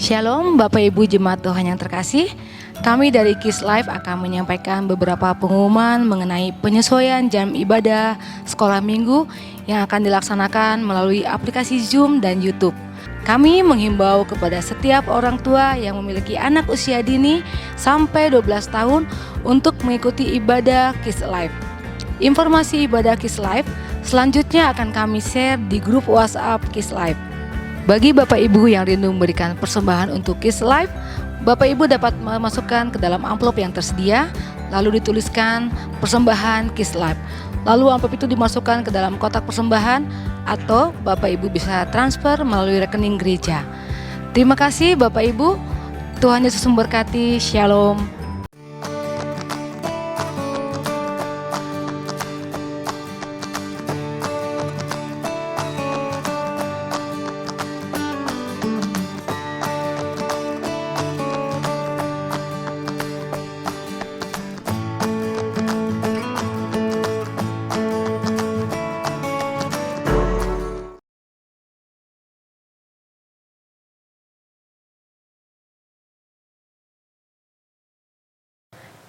Shalom Bapak Ibu Jemaat Tuhan yang terkasih. Kami dari KIS Life akan menyampaikan beberapa pengumuman mengenai penyesuaian jam ibadah sekolah minggu yang akan dilaksanakan melalui aplikasi Zoom dan YouTube. Kami menghimbau kepada setiap orang tua yang memiliki anak usia dini sampai 12 tahun untuk mengikuti ibadah KIS Life. Informasi ibadah KIS Life selanjutnya akan kami share di grup WhatsApp KIS Life. Bagi Bapak Ibu yang rindu memberikan persembahan untuk KIS Life, Bapak Ibu dapat memasukkan ke dalam amplop yang tersedia, lalu dituliskan persembahan KIS Life. Lalu amplop itu dimasukkan ke dalam kotak persembahan atau Bapak Ibu bisa transfer melalui rekening gereja. Terima kasih Bapak Ibu, Tuhan Yesus memberkati. Shalom.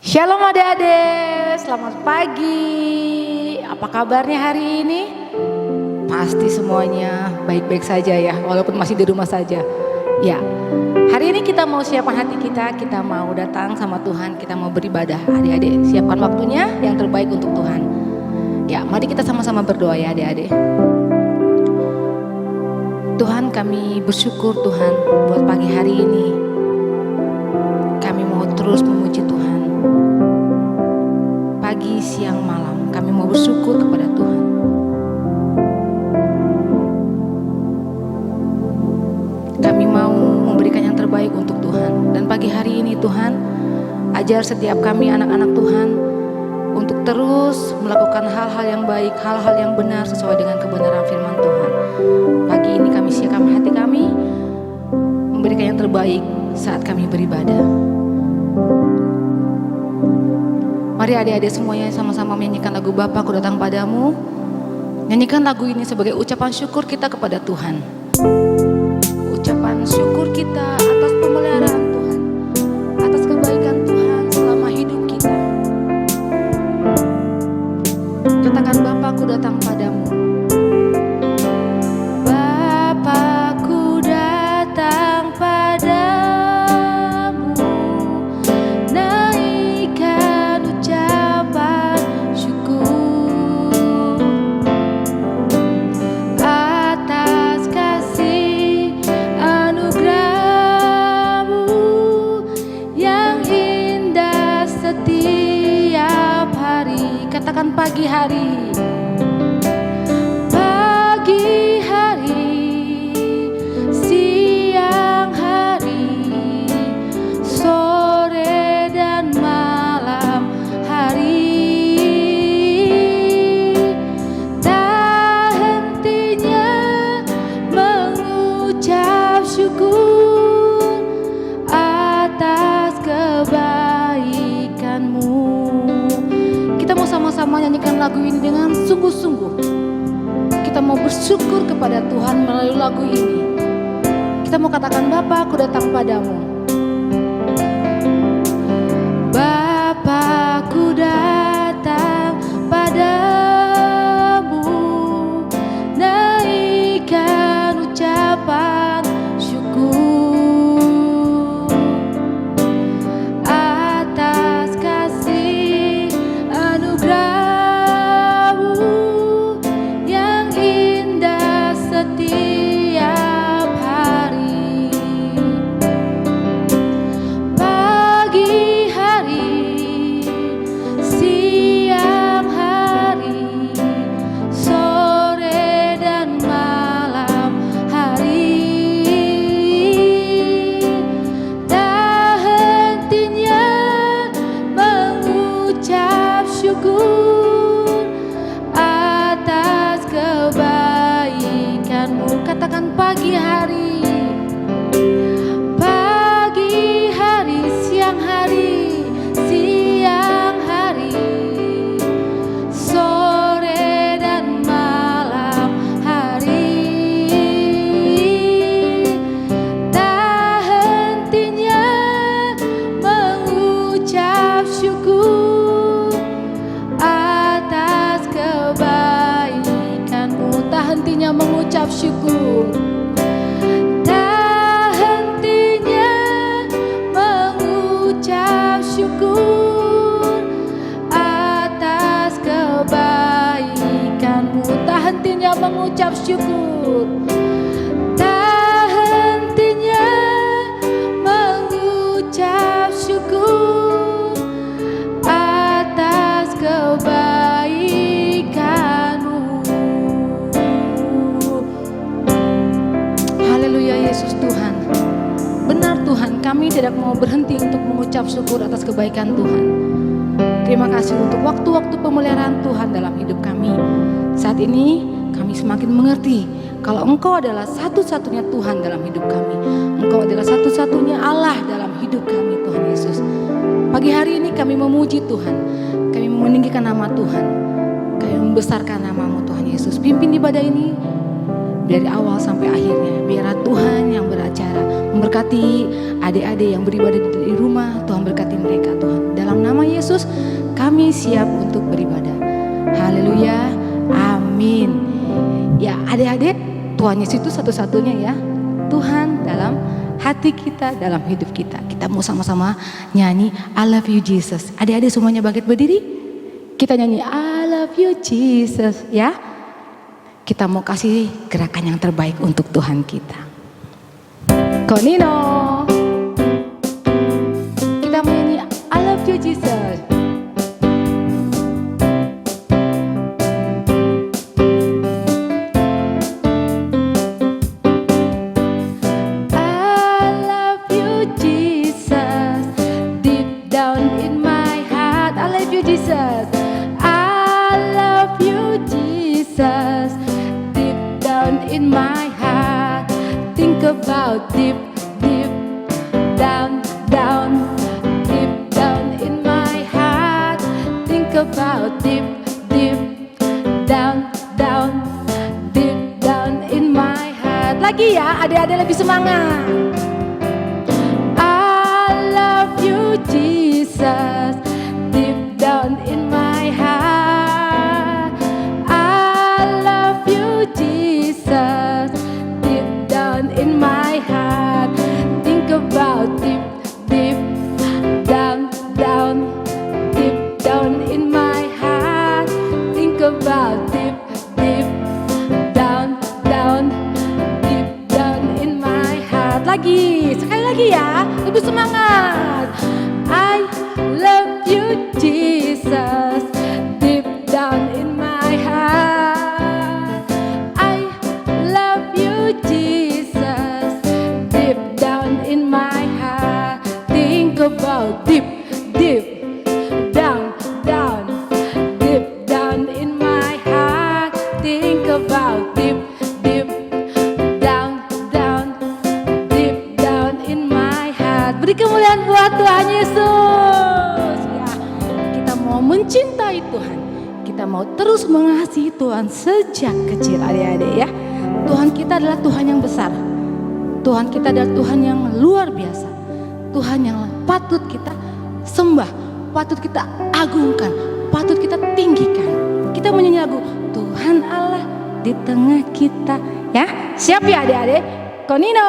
Shalom adik-adik, selamat pagi. Apa kabarnya hari ini? Pasti semuanya baik-baik saja ya, walaupun masih di rumah saja. Ya, hari ini kita mau siapkan hati kita mau datang sama Tuhan, kita mau beribadah. Adik-adik, siapkan waktunya yang terbaik untuk Tuhan. Ya, mari kita sama-sama berdoa ya adik-adik. Tuhan, kami bersyukur Tuhan buat pagi hari ini. Kami mau terus memuji Tuhan. Pagi, siang, malam, kami mau bersyukur kepada Tuhan. Kami mau memberikan yang terbaik untuk Tuhan. Dan pagi hari ini Tuhan, ajar setiap kami anak-anak Tuhan untuk terus melakukan hal-hal yang baik, hal-hal yang benar sesuai dengan kebenaran firman Tuhan. Pagi ini kami siapkan hati kami memberikan yang terbaik saat kami beribadah. Mari adik-adik semuanya sama-sama menyanyikan lagu Bapa Ku Datang Padamu. Nyanyikan lagu ini sebagai ucapan syukur kita kepada Tuhan. Ucapan syukur kita atas pemeliharaan Tuhan, atas kebaikan Tuhan selama hidup kita. Katakan Bapa Ku Datang Padamu. Bapa Ku datang padamu. Katakan pagi hari, pagi hari, siang hari, sore dan malam hari. Tak hentinya mengucap syukur atas kebaikan-Mu. Kita mau sama-sama nyanyikan lagu ini dengan sungguh-sungguh. Kita mau bersyukur kepada Tuhan melalui lagu ini. Kita mau katakan Bapa Ku datang padamu. Bapa Ku datang padamu, naikkan ucapan syukur atas kasih anugerah-Mu yang indah setiap hari. syukur atas kebaikan-Mu. Tak hentinya mengucap syukur, tak hentinya mengucap syukur atas kebaikan-Mu. Tak hentinya mengucap syukur, tak hentinya mengucap syukur atas kebaikan-Mu. Haleluya Yesus Tuhan. Benar Tuhan, kami tidak mau berhenti untuk mengucap syukur atas kebaikan Tuhan. Terima kasih untuk waktu-waktu pemeliharaan Tuhan dalam hidup kami. Saat ini kami semakin mengerti kalau Engkau adalah satu-satunya Tuhan dalam hidup kami. Engkau adalah satu-satunya Allah dalam hidup kami, Tuhan Yesus. Pagi hari ini kami memuji Tuhan, kami meninggikan nama Tuhan, kami membesarkan nama-Mu Tuhan Yesus. Pimpin ibadah ini dari awal sampai akhirnya. Biarlah Tuhan yang beracara, memberkati adik-adik yang beribadah di rumah. Tuhan berkati mereka Tuhan. Dalam nama Yesus kami siap untuk beribadah. Haleluya, amin. Ya adik-adik, Tuhan Yesus itu satu-satunya ya Tuhan dalam hati kita, dalam hidup kita. Kita mau sama-sama nyanyi I love you Jesus. Adik-adik semuanya bangkit berdiri. Kita nyanyi I love you Jesus ya. Kita mau kasih gerakan yang terbaik untuk Tuhan kita. Konino. Kita mau nyanyi I love you Jesus. In my heart, think about deep, deep down, down, deep down in my heart, think about deep, deep down, down, deep down in my heart. Lagi ya, adik-adik lebih semangat. I love you Jesus, deep down in my heart. I love you Jesus, deep down in my heart. Think about deep, deep down, down, deep down in my heart. Think about deep, deep down, down, deep down in my heart. Lagi, sekali lagi ya, lebih semangat. I love you Jesus, deep down in my heart. I love you Jesus, deep down in my heart. Think about deep, deep down, down, deep down in my heart. Think about deep, deep down, down, deep down in my heart. Beri kemuliaan buat Tuhan Yesus ya. Kita mau mencintai Tuhan, kita mau terus mengasihi Tuhan sejak kecil adik-adik ya. Tuhan kita adalah Tuhan yang besar, Tuhan kita adalah Tuhan yang luar biasa, Tuhan yang patut kita sembah, patut kita agungkan, patut kita tinggikan. Kita menyanyi lagu Tuhan Allah di tengah kita ya. Siap ya adik-adik? Konino.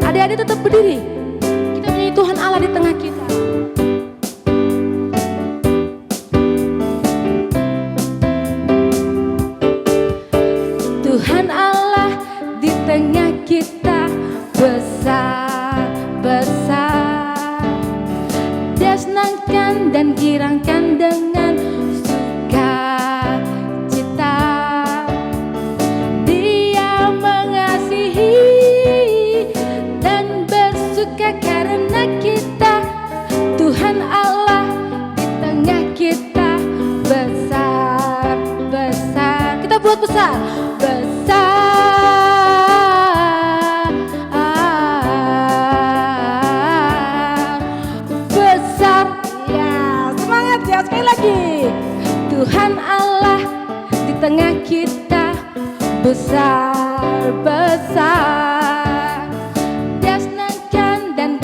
Adik-adik tetap berdiri. Kita menyanyi Tuhan Allah di tengah kita. Tuhan Allah di tengah kita besar, besar. Dia senangkan dan girangkan dengan sukacita. Dia mengasihi dan bersuka karena kita. Tuhan Allah di tengah kita besar, besar. Kita buat besar, besar, besar. Ya, semangat ya sekali lagi. Tuhan Allah di tengah kita besar, besar. Dia senangkan dan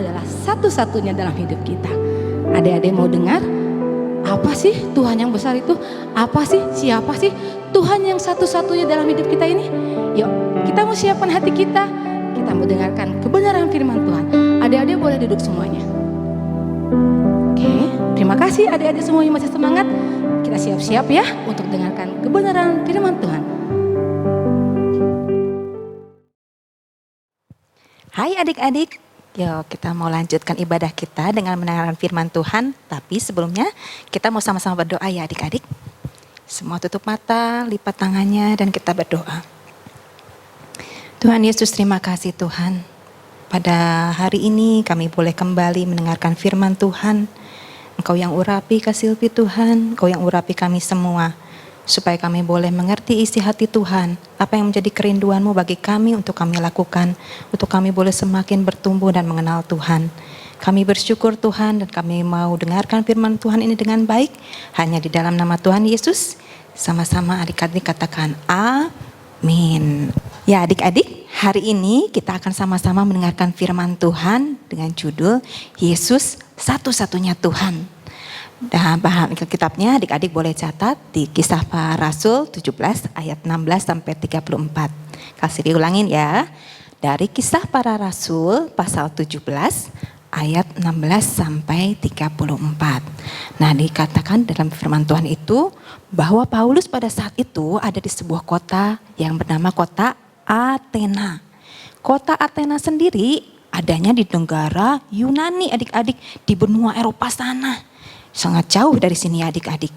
adalah satu-satunya dalam hidup kita. Adik-adik mau dengar? Apa sih Tuhan yang besar itu? Apa sih? Siapa sih Tuhan yang satu-satunya dalam hidup kita ini? Yuk, kita mau siapkan hati kita. Kita mau dengarkan kebenaran firman Tuhan. Adik-adik boleh duduk semuanya. Oke, terima kasih adik-adik semuanya masih semangat. Kita siap-siap ya untuk dengarkan kebenaran firman Tuhan. Hai adik-adik, yuk kita mau lanjutkan ibadah kita dengan mendengarkan firman Tuhan. Tapi sebelumnya kita mau sama-sama berdoa ya adik-adik. Semua tutup mata, lipat tangannya dan kita berdoa. Tuhan Yesus, terima kasih Tuhan. Pada hari ini kami boleh kembali mendengarkan firman Tuhan. Engkau yang urapi Kak Silvi Tuhan, Engkau yang urapi kami semua. Supaya kami boleh mengerti isi hati Tuhan, apa yang menjadi kerinduan-Mu bagi kami untuk kami lakukan, untuk kami boleh semakin bertumbuh dan mengenal Tuhan. Kami bersyukur Tuhan dan kami mau dengarkan firman Tuhan ini dengan baik, hanya di dalam nama Tuhan Yesus. Sama-sama adik-adik katakan amin. Ya adik-adik, hari ini kita akan sama-sama mendengarkan firman Tuhan dengan judul Yesus satu-satunya Tuhan. Dan bahan kitabnya adik-adik boleh catat di Kisah Para Rasul 17 ayat 16 sampai 34. Kasih diulangin ya. Dari Kisah Para Rasul pasal 17 ayat 16 sampai 34. Nah, dikatakan dalam firman Tuhan itu bahwa Paulus pada saat itu ada di sebuah kota yang bernama kota Athena. Kota Athena sendiri adanya di negara Yunani adik-adik, di benua Eropa sana. Sangat jauh dari sini adik-adik.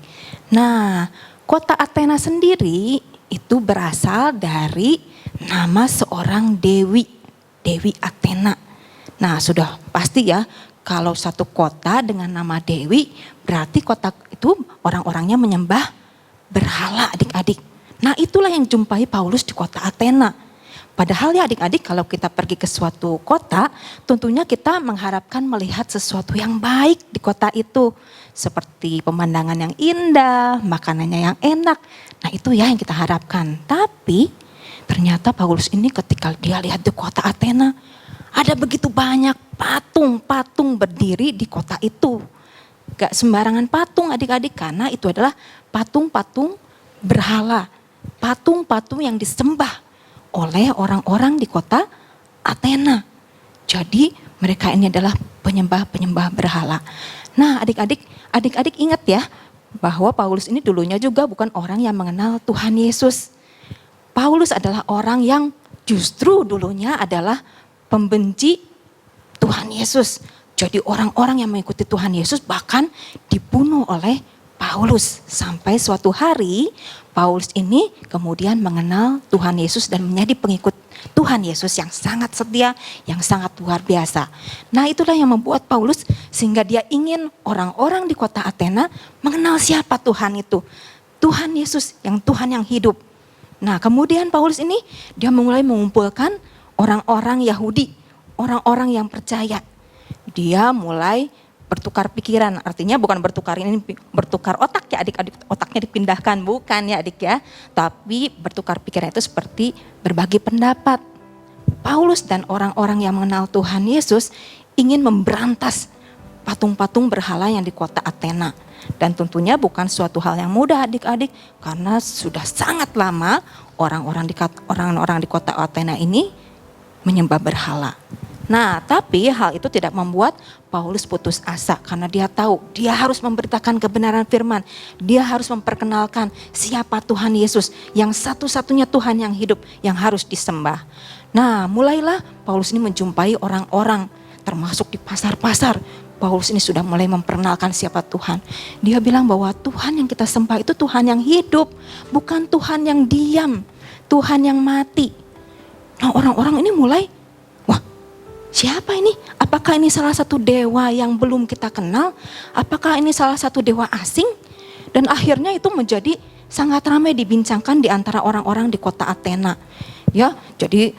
Nah, kota Athena sendiri itu berasal dari nama seorang dewi, Dewi Athena. Nah, sudah pasti ya kalau satu kota dengan nama dewi berarti kota itu orang-orangnya menyembah berhala adik-adik. Nah, itulah yang jumpai Paulus di kota Athena. Padahal ya adik-adik kalau kita pergi ke suatu kota, tentunya kita mengharapkan melihat sesuatu yang baik di kota itu. Seperti pemandangan yang indah, makanannya yang enak. Nah itu ya yang kita harapkan. Tapi ternyata Paulus ini ketika dia lihat di kota Athena, ada begitu banyak patung-patung berdiri di kota itu. Gak sembarangan patung adik-adik, karena itu adalah patung-patung berhala. Patung-patung yang disembah oleh orang-orang di kota Athena. Jadi mereka ini adalah penyembah-penyembah berhala. Nah adik-adik ingat ya bahwa Paulus ini dulunya juga bukan orang yang mengenal Tuhan Yesus. Paulus adalah orang yang justru dulunya adalah pembenci Tuhan Yesus. Jadi orang-orang yang mengikuti Tuhan Yesus bahkan dibunuh oleh Paulus. Sampai suatu hari Paulus ini kemudian mengenal Tuhan Yesus dan menjadi pengikut Tuhan Yesus yang sangat setia, yang sangat luar biasa. Nah itulah yang membuat Paulus sehingga dia ingin orang-orang di kota Athena mengenal siapa Tuhan itu. Tuhan Yesus yang Tuhan yang hidup. Nah kemudian Paulus ini dia mulai mengumpulkan orang-orang Yahudi, orang-orang yang percaya. Dia mulai bertukar pikiran, artinya bukan bertukar otak ya adik-adik, otaknya dipindahkan, bukan ya adik ya. Tapi bertukar pikiran itu seperti berbagi pendapat. Paulus dan orang-orang yang mengenal Tuhan Yesus ingin memberantas patung-patung berhala yang di kota Athena. Dan tentunya bukan suatu hal yang mudah adik-adik, karena sudah sangat lama orang-orang di kota Athena ini menyembah berhala. Nah, tapi hal itu tidak membuat Paulus putus asa karena dia tahu dia harus memberitakan kebenaran firman. Dia harus memperkenalkan siapa Tuhan Yesus yang satu-satunya Tuhan yang hidup yang harus disembah. Nah, mulailah Paulus ini menjumpai orang-orang termasuk di pasar-pasar. Paulus ini sudah mulai memperkenalkan siapa Tuhan. Dia bilang bahwa Tuhan yang kita sembah itu Tuhan yang hidup, bukan Tuhan yang diam, Tuhan yang mati. Nah, orang-orang ini mulai, siapa ini? Apakah ini salah satu dewa yang belum kita kenal? Apakah ini salah satu dewa asing? Dan akhirnya itu menjadi sangat ramai dibincangkan di antara orang-orang di kota Athena. Ya, jadi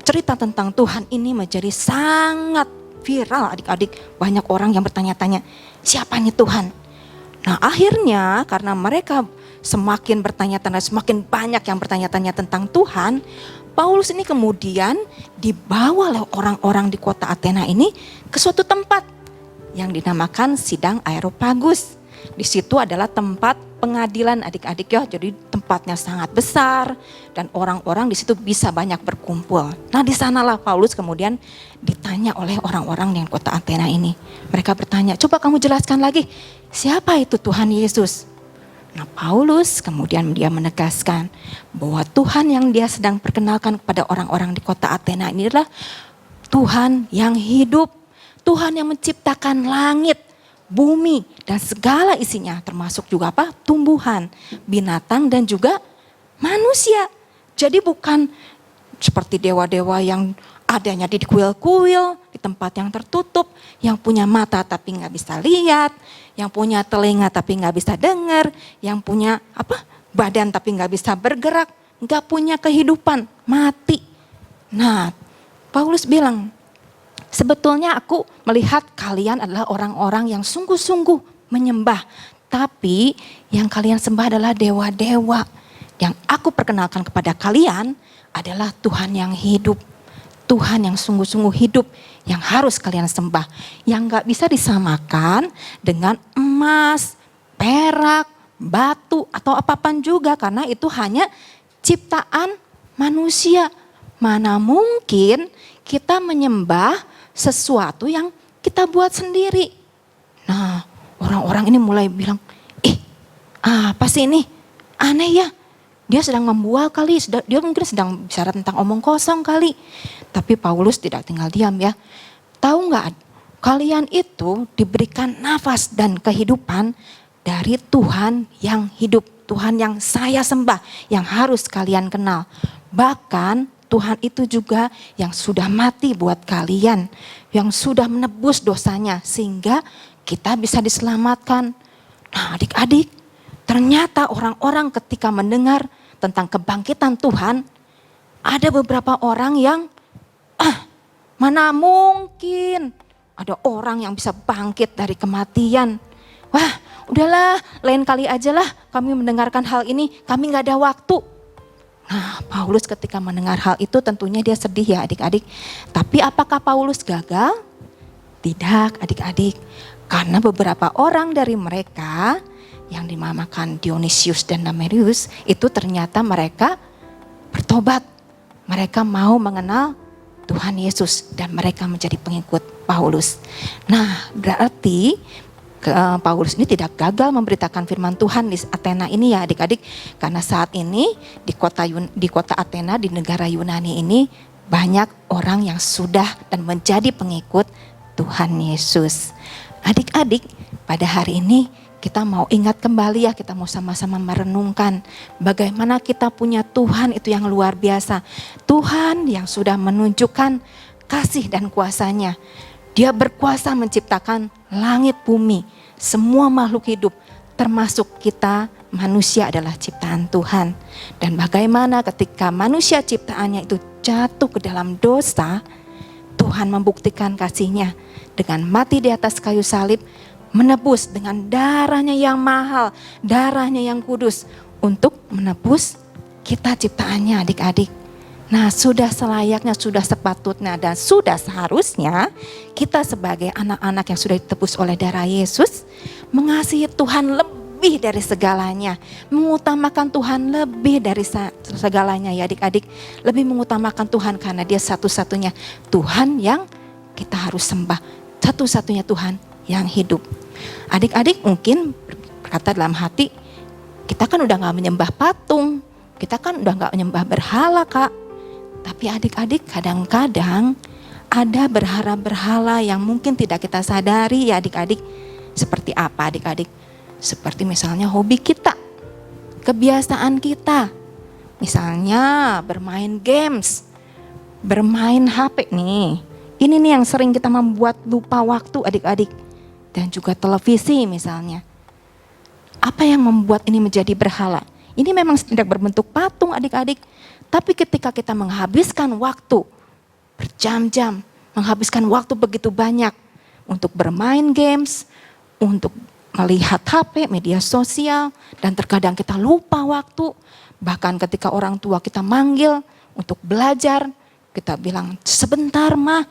cerita tentang Tuhan ini menjadi sangat viral adik-adik. Banyak orang yang bertanya-tanya, siapa ini Tuhan? Nah akhirnya karena mereka semakin bertanya-tanya, semakin banyak yang bertanya-tanya tentang Tuhan, Paulus ini kemudian dibawa oleh orang-orang di kota Athena ini ke suatu tempat yang dinamakan Sidang Areopagus. Di situ adalah tempat pengadilan adik-adik ya, jadi tempatnya sangat besar dan orang-orang di situ bisa banyak berkumpul. Nah di sanalah Paulus kemudian ditanya oleh orang-orang yang kota Athena ini. Mereka bertanya, coba kamu jelaskan lagi, siapa itu Tuhan Yesus? Nah Paulus kemudian dia menegaskan bahwa Tuhan yang dia sedang perkenalkan kepada orang-orang di kota Athena ini adalah Tuhan yang hidup, Tuhan yang menciptakan langit, bumi dan segala isinya, termasuk juga apa? Tumbuhan, binatang dan juga manusia. Jadi bukan seperti dewa-dewa yang adanya di kuil-kuil, di tempat yang tertutup, yang punya mata tapi nggak bisa lihat, yang punya telinga tapi nggak bisa dengar, yang punya badan tapi nggak bisa bergerak, nggak punya kehidupan, mati. Nah, Paulus bilang, sebetulnya aku melihat kalian adalah orang-orang yang sungguh-sungguh menyembah. Tapi yang kalian sembah adalah dewa-dewa. Yang aku perkenalkan kepada kalian adalah Tuhan yang hidup. Tuhan yang sungguh-sungguh hidup yang harus kalian sembah. Yang gak bisa disamakan dengan emas, perak, batu atau apapun juga. Karena itu hanya ciptaan manusia. Mana mungkin kita menyembah sesuatu yang kita buat sendiri. Nah, orang-orang ini mulai bilang, apa sih ini? Aneh ya. Dia sedang membual kali, dia mungkin sedang bicara tentang omong kosong kali. Tapi Paulus tidak tinggal diam ya. Tahu nggak? Kalian itu diberikan nafas dan kehidupan dari Tuhan yang hidup. Tuhan yang saya sembah, yang harus kalian kenal. Bahkan Tuhan itu juga yang sudah mati buat kalian, yang sudah menebus dosanya sehingga kita bisa diselamatkan. Nah adik-adik, ternyata orang-orang ketika mendengar tentang kebangkitan Tuhan, ada beberapa orang yang mana mungkin ada orang yang bisa bangkit dari kematian. Wah udahlah, lain kali aja lah kami mendengarkan hal ini, kami gak ada waktu. Nah Paulus ketika mendengar hal itu tentunya dia sedih ya adik-adik. Tapi apakah Paulus gagal? Tidak adik-adik. Karena beberapa orang dari mereka yang dinamakan Dionysius dan Damaris itu ternyata mereka bertobat. Mereka mau mengenal Tuhan Yesus dan mereka menjadi pengikut Paulus. Nah berarti Paulus ini tidak gagal memberitakan firman Tuhan di Athena ini ya adik-adik. Karena saat ini di kota Athena di negara Yunani ini banyak orang yang sudah dan menjadi pengikut Tuhan Yesus. Adik-adik pada hari ini kita mau ingat kembali ya, kita mau sama-sama merenungkan bagaimana kita punya Tuhan itu yang luar biasa. Tuhan yang sudah menunjukkan kasih dan kuasanya. Dia berkuasa menciptakan langit bumi, semua makhluk hidup, termasuk kita manusia adalah ciptaan Tuhan. Dan bagaimana ketika manusia ciptaannya itu jatuh ke dalam dosa, Tuhan membuktikan kasih-Nya dengan mati di atas kayu salib, menebus dengan darahnya yang mahal, darahnya yang kudus untuk menebus kita ciptaannya adik-adik. Nah sudah selayaknya, sudah sepatutnya dan sudah seharusnya kita sebagai anak-anak yang sudah ditebus oleh darah Yesus mengasihi Tuhan lebih dari segalanya. Mengutamakan Tuhan lebih dari segalanya ya adik-adik. Lebih mengutamakan Tuhan karena Dia satu-satunya Tuhan yang kita harus sembah. Satu-satunya Tuhan yang hidup. Adik-adik mungkin berkata dalam hati, kita kan udah gak menyembah patung, kita kan udah gak menyembah berhala kak. Tapi adik-adik kadang-kadang ada berhala-berhala yang mungkin tidak kita sadari ya adik-adik. Seperti apa adik-adik? Seperti misalnya hobi kita, kebiasaan kita. Misalnya bermain games, bermain HP nih. Ini nih yang sering kita membuat lupa waktu adik-adik. Dan juga televisi misalnya. Apa yang membuat ini menjadi berhala? Ini memang tidak berbentuk patung adik-adik. Tapi ketika kita menghabiskan waktu berjam-jam, menghabiskan waktu begitu banyak untuk bermain games, untuk melihat HP, media sosial, dan terkadang kita lupa waktu. Bahkan ketika orang tua kita manggil untuk belajar, kita bilang sebentar mah.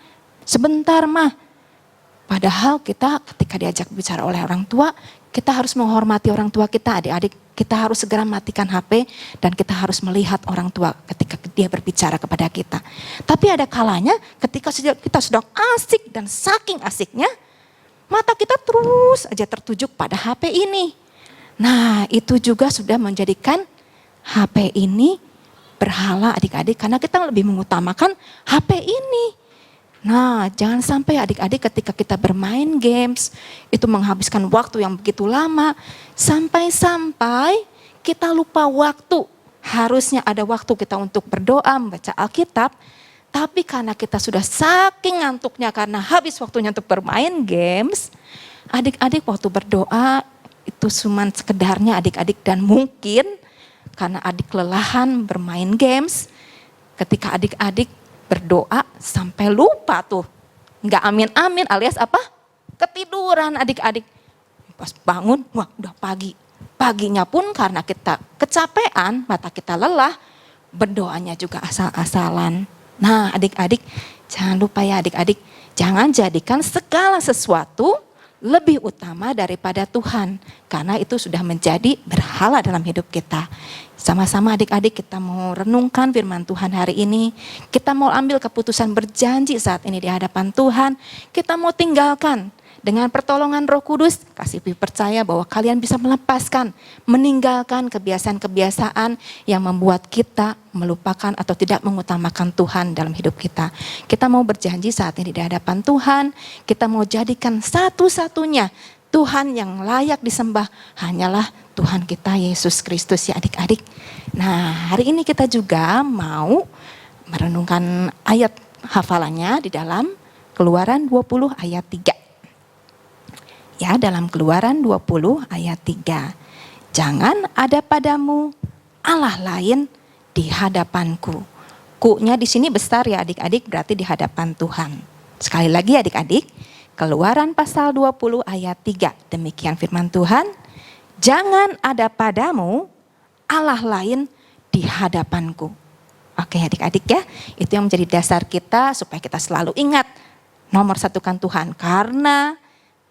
Padahal kita ketika diajak bicara oleh orang tua, kita harus menghormati orang tua kita, adik-adik. Kita harus segera matikan HP dan kita harus melihat orang tua ketika dia berbicara kepada kita. Tapi ada kalanya ketika kita sedang asik dan saking asiknya, mata kita terus aja tertuju pada HP ini. Nah, itu juga sudah menjadikan HP ini berhala adik-adik karena kita lebih mengutamakan HP ini. Nah, jangan sampai adik-adik ketika kita bermain games itu menghabiskan waktu yang begitu lama sampai-sampai kita lupa waktu. Harusnya ada waktu kita untuk berdoa, membaca Alkitab, tapi karena kita sudah saking ngantuknya karena habis waktunya untuk bermain games, adik-adik waktu berdoa itu cuma sekedarnya adik-adik dan mungkin karena adik kelelahan bermain games, ketika adik-adik berdoa sampai lupa tuh. Nggak amin-amin alias apa? Ketiduran adik-adik. Pas bangun, wah udah pagi. Paginya pun karena kita kecapean, mata kita lelah, berdoanya juga asal-asalan. Nah adik-adik, jangan lupa ya adik-adik, jangan jadikan segala sesuatu lebih utama daripada Tuhan. Karena itu sudah menjadi berhala dalam hidup kita. Sama-sama adik-adik kita mau renungkan firman Tuhan hari ini. Kita mau ambil keputusan berjanji saat ini di hadapan Tuhan. Kita mau tinggalkan dengan pertolongan Roh Kudus. Kasih percaya bahwa kalian bisa melepaskan, meninggalkan kebiasaan-kebiasaan yang membuat kita melupakan atau tidak mengutamakan Tuhan dalam hidup kita. Kita mau berjanji saat ini di hadapan Tuhan. Kita mau jadikan satu-satunya Tuhan yang layak disembah hanyalah Tuhan kita Yesus Kristus ya adik-adik. Nah hari ini kita juga mau merenungkan ayat hafalannya di dalam Keluaran 20 ayat 3. Ya dalam Keluaran 20 ayat 3. Jangan ada padamu Allah lain di hadapanku. Ku-nya di sini besar ya adik-adik berarti di hadapan Tuhan. Sekali lagi adik-adik. Keluaran pasal 20 ayat 3. Demikian firman Tuhan. Jangan ada padamu Allah lain di hadapanku. Oke adik-adik ya. Itu yang menjadi dasar kita supaya kita selalu ingat. Nomor satukan Tuhan. Karena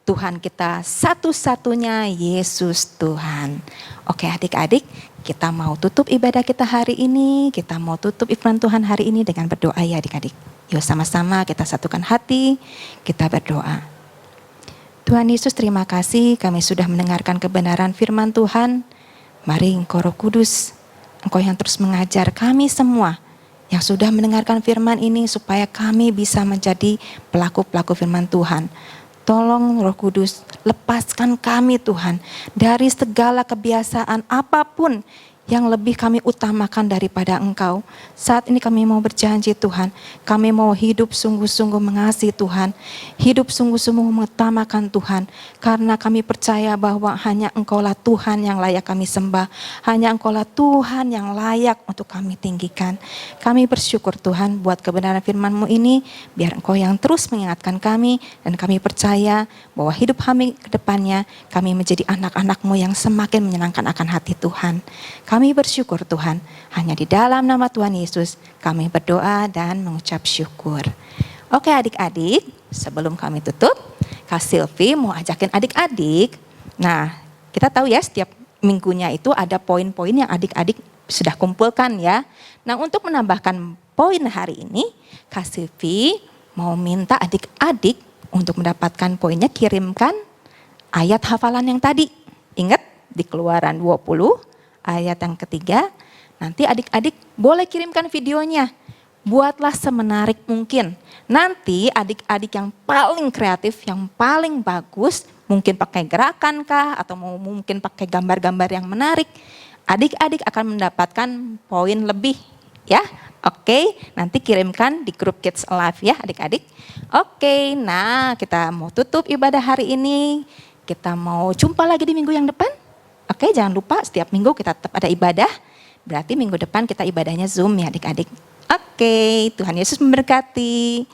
Tuhan kita satu-satunya Yesus Tuhan. Oke adik-adik. Kita mau tutup ibadah kita hari ini. Kita mau tutup firman Tuhan hari ini dengan berdoa ya adik-adik. Yuk sama-sama kita satukan hati. Kita berdoa. Tuhan Yesus terima kasih kami sudah mendengarkan kebenaran firman Tuhan. Mari Engkau Roh Kudus, Engkau yang terus mengajar kami semua yang sudah mendengarkan firman ini supaya kami bisa menjadi pelaku-pelaku firman Tuhan. Tolong Roh Kudus lepaskan kami Tuhan dari segala kebiasaan apapun yang lebih kami utamakan daripada Engkau. Saat ini kami mau berjanji Tuhan, kami mau hidup sungguh-sungguh mengasihi Tuhan, hidup sungguh-sungguh mengutamakan Tuhan, karena kami percaya bahwa hanya Engkaulah Tuhan yang layak kami sembah, hanya Engkaulah Tuhan yang layak untuk kami tinggikan. Kami bersyukur Tuhan buat kebenaran firman-Mu ini, biar Engkau yang terus mengingatkan kami, dan kami percaya bahwa hidup kami ke depannya, kami menjadi anak-anak-Mu yang semakin menyenangkan akan hati Tuhan. Kami bersyukur Tuhan, hanya di dalam nama Tuhan Yesus kami berdoa dan mengucap syukur. Oke adik-adik, sebelum kami tutup, Kak Silvi mau ajakin adik-adik. Nah, kita tahu ya setiap minggunya itu ada poin-poin yang adik-adik sudah kumpulkan ya. Nah, untuk menambahkan poin hari ini, Kak Silvi mau minta adik-adik untuk mendapatkan poinnya kirimkan ayat hafalan yang tadi. Ingat di Keluaran 20 ayat yang ketiga, nanti adik-adik boleh kirimkan videonya. Buatlah semenarik mungkin. Nanti adik-adik yang paling kreatif, yang paling bagus, mungkin pakai gerakan kah, atau mungkin pakai gambar-gambar yang menarik, adik-adik akan mendapatkan poin lebih ya. Oke, nanti kirimkan di grup Kids Alive ya adik-adik. Oke, nah kita mau tutup ibadah hari ini. Kita mau jumpa lagi di minggu yang depan. Oke, jangan lupa setiap minggu kita tetap ada ibadah. Berarti minggu depan kita ibadahnya Zoom ya adik-adik. Oke, Tuhan Yesus memberkati.